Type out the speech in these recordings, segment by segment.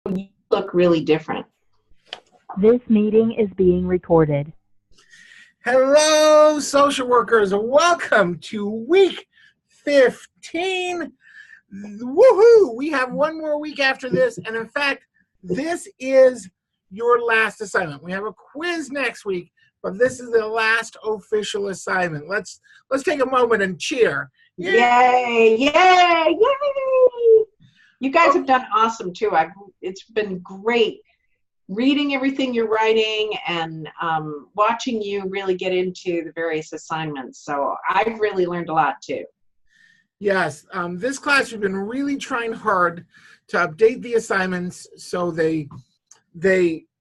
You look really different. This meeting is being recorded. Hello, social workers. Welcome to week 15. Woohoo! We have one more week after this, and in fact, this is your last assignment. We have a quiz next week, but this is the last official assignment. Let's take a moment and cheer. Yay! Yay! Yay! You guys have done awesome too. It's been great reading everything you're writing and watching you really get into the various assignments. So I've really learned a lot too. Yes, this class we've been really trying hard to update the assignments so they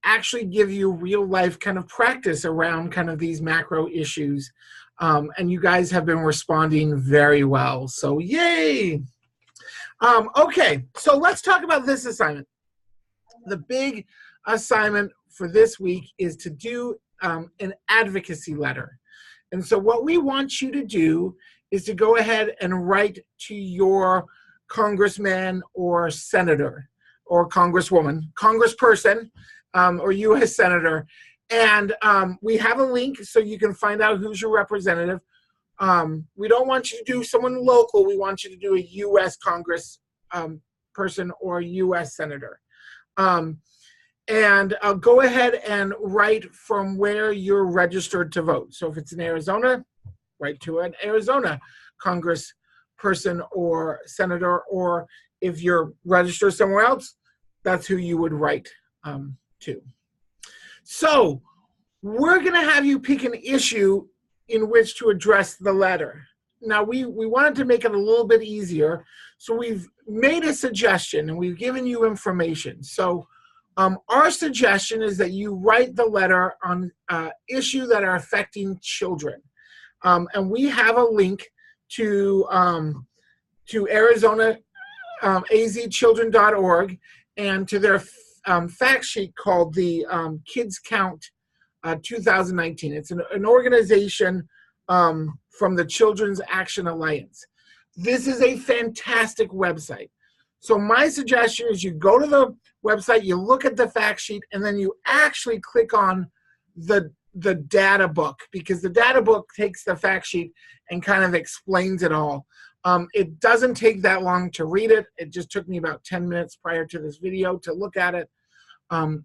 actually give you real life kind of practice around kind of these macro issues. And you guys have been responding very well. So yay! Okay, so let's talk about this assignment. The big assignment for this week is to do an advocacy letter. And so what we want you to do is to go ahead and write to your congressman or senator or congresswoman, congressperson, or U.S. senator. And we have a link so you can find out who's your representative. We don't want you to do someone local. We want you to do a U.S. Congress person or U.S. senator. And go ahead and write from where you're registered to vote. So if it's in Arizona, write to an Arizona Congress person or senator, or if you're registered somewhere else, that's who you would write to. So we're going to have you pick an issue in which to address the letter. Now, we wanted to make it a little bit easier, so we've made a suggestion and we've given you information. So our suggestion is that you write the letter on issues that are affecting children. And we have a link to Arizona azchildren.org and to their fact sheet called the Kids Count 2019. It's an organization from the Children's Action Alliance. This is a fantastic website. So my suggestion is you go to the website, you look at the fact sheet, and then you actually click on the data book, because the data book takes the fact sheet and kind of explains it all. It doesn't take that long to read it. It just took me about 10 minutes prior to this video to look at it.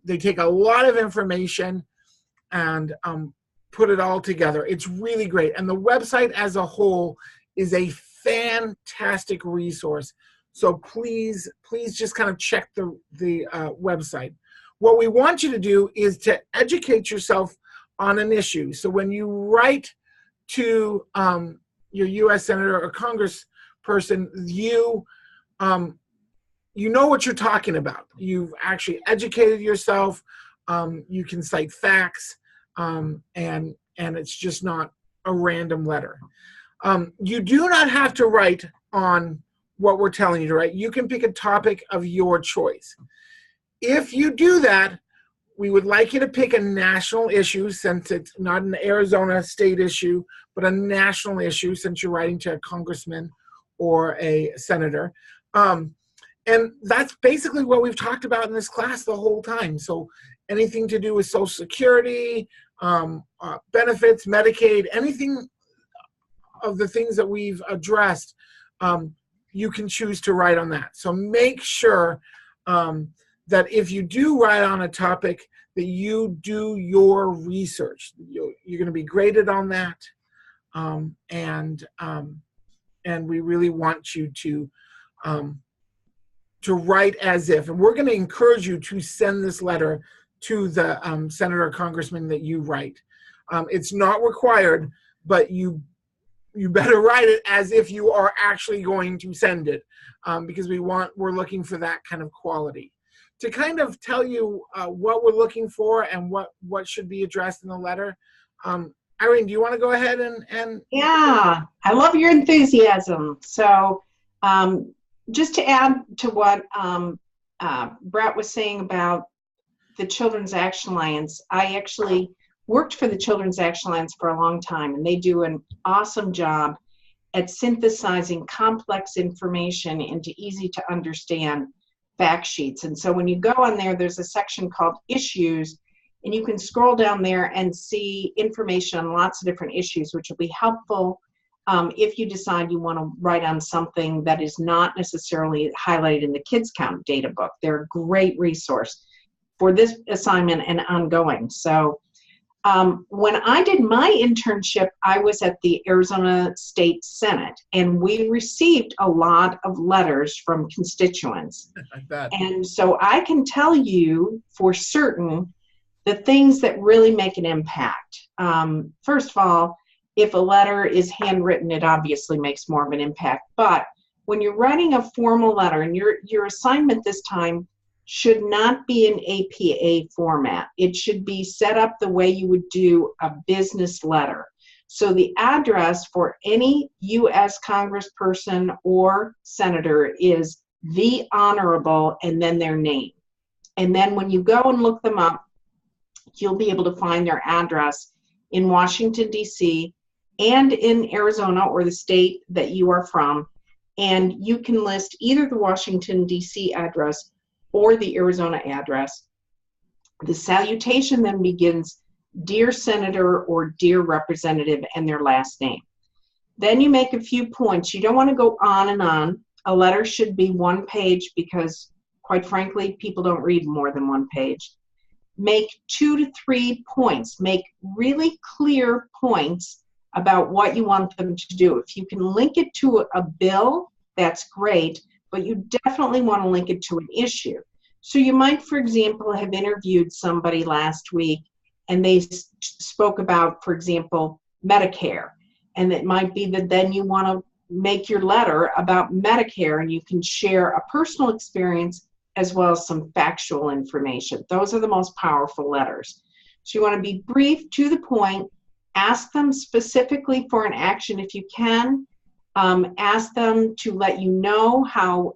They take a lot of information and put it all together. It's really great. And the website as a whole is a fantastic resource. So please just kind of check the website. What we want you to do is to educate yourself on an issue. So when you write to your U.S. Senator or Congressperson, you know what you're talking about. You've actually educated yourself. You can cite facts, and it's just not a random letter. You do not have to write on what we're telling you to write. You can pick a topic of your choice. If you do that, we would like you to pick a national issue, since it's not an Arizona state issue, but a national issue, since you're writing to a congressman or a senator. And that's basically what we've talked about in this class the whole time. So anything to do with Social Security, benefits, Medicaid, anything of the things that we've addressed, you can choose to write on that. So make sure that if you do write on a topic, that you do your research. You're going to be graded on that, and we really want you to write as if. And we're going to encourage you to send this letter to the senator or congressman that you write. It's not required, but you better write it as if you are actually going to send it, because we're looking for that kind of quality. To kind of tell you what we're looking for and what should be addressed in the letter, Irene, do you want to go ahead and? Yeah, I love your enthusiasm. So just to add to what Brett was saying about the Children's Action Alliance, I actually worked for the Children's Action Alliance for a long time, and they do an awesome job at synthesizing complex information into easy to understand fact sheets. And so when you go on there, there's a section called issues, and you can scroll down there and see information on lots of different issues, which will be helpful if you decide you want to write on something that is not necessarily highlighted in the Kids Count data book. They're a great resource for this assignment and ongoing. So when I did my internship, I was at the Arizona State Senate, and we received a lot of letters from constituents. I bet. And so I can tell you for certain the things that really make an impact. First of all, if a letter is handwritten, it obviously makes more of an impact. But when you're writing a formal letter, and your assignment this time should not be in APA format. It should be set up the way you would do a business letter. So the address for any U.S. congressperson or senator is the Honorable and then their name. And then when you go and look them up, you'll be able to find their address in Washington, D.C., and in Arizona or the state that you are from. And you can list either the Washington, D.C. address or the Arizona address. The salutation then begins, Dear Senator or Dear Representative, and their last name. Then you make a few points. You don't want to go on and on. A letter should be one page because, quite frankly, people don't read more than one page. Make 2 to 3 points. Make really clear points about what you want them to do. If you can link it to a bill, that's great, but you definitely want to link it to an issue. So you might, for example, have interviewed somebody last week and they spoke about, for example, Medicare. And it might be that then you want to make your letter about Medicare, and you can share a personal experience as well as some factual information. Those are the most powerful letters. So you want to be brief, to the point, ask them specifically for an action if you can. Ask them to let you know how,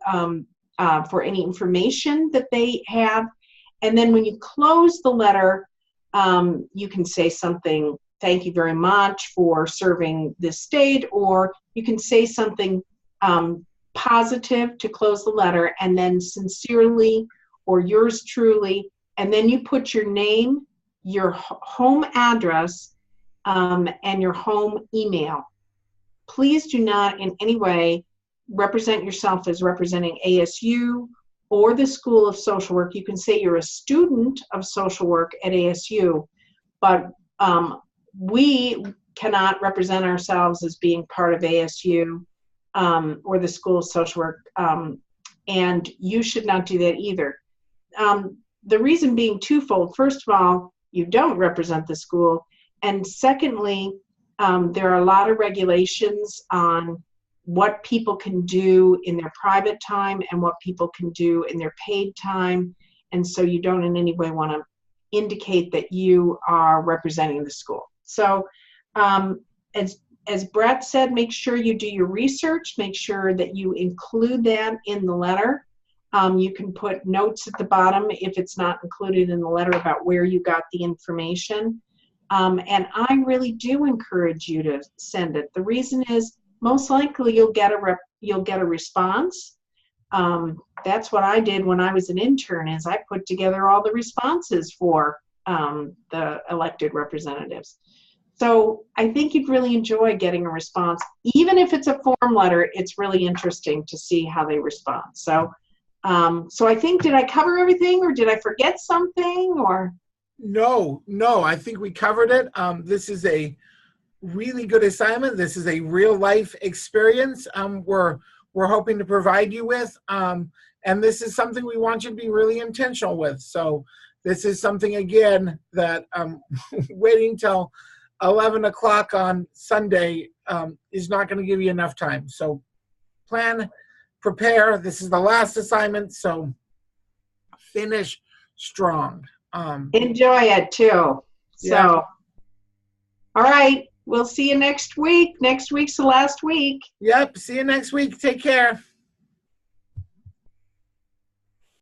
for any information that they have. And then when you close the letter, you can say something, thank you very much for serving this state, or you can say something positive to close the letter, and then sincerely or yours truly, and then you put your name, your home address, and your home email. Please do not in any way represent yourself as representing ASU or the School of Social Work. You can say you're a student of social work at ASU, but we cannot represent ourselves as being part of ASU or the School of Social Work, and you should not do that either. The reason being twofold. First of all, you don't represent the school, and secondly, there are a lot of regulations on what people can do in their private time and what people can do in their paid time, and so you don't in any way want to indicate that you are representing the school. So as Brett said, make sure you do your research, make sure that you include that in the letter. You can put notes at the bottom if it's not included in the letter about where you got the information. And I really do encourage you to send it. The reason is most likely you'll get a response. That's what I did when I was an intern, is I put together all the responses for the elected representatives. So I think you'd really enjoy getting a response. Even if it's a form letter, it's really interesting to see how they respond. So I think, did I cover everything, or did I forget something, or? No, I think we covered it. This is a really good assignment. This is a real life experience we're hoping to provide you with. And this is something we want you to be really intentional with. So this is something, again, that waiting till 11 o'clock on Sunday is not going to give you enough time. So plan, prepare. This is the last assignment, so finish strong. Enjoy it too. Yeah. So, all right, we'll see you next week. Next week's the last week. Yep, see you next week. Take care.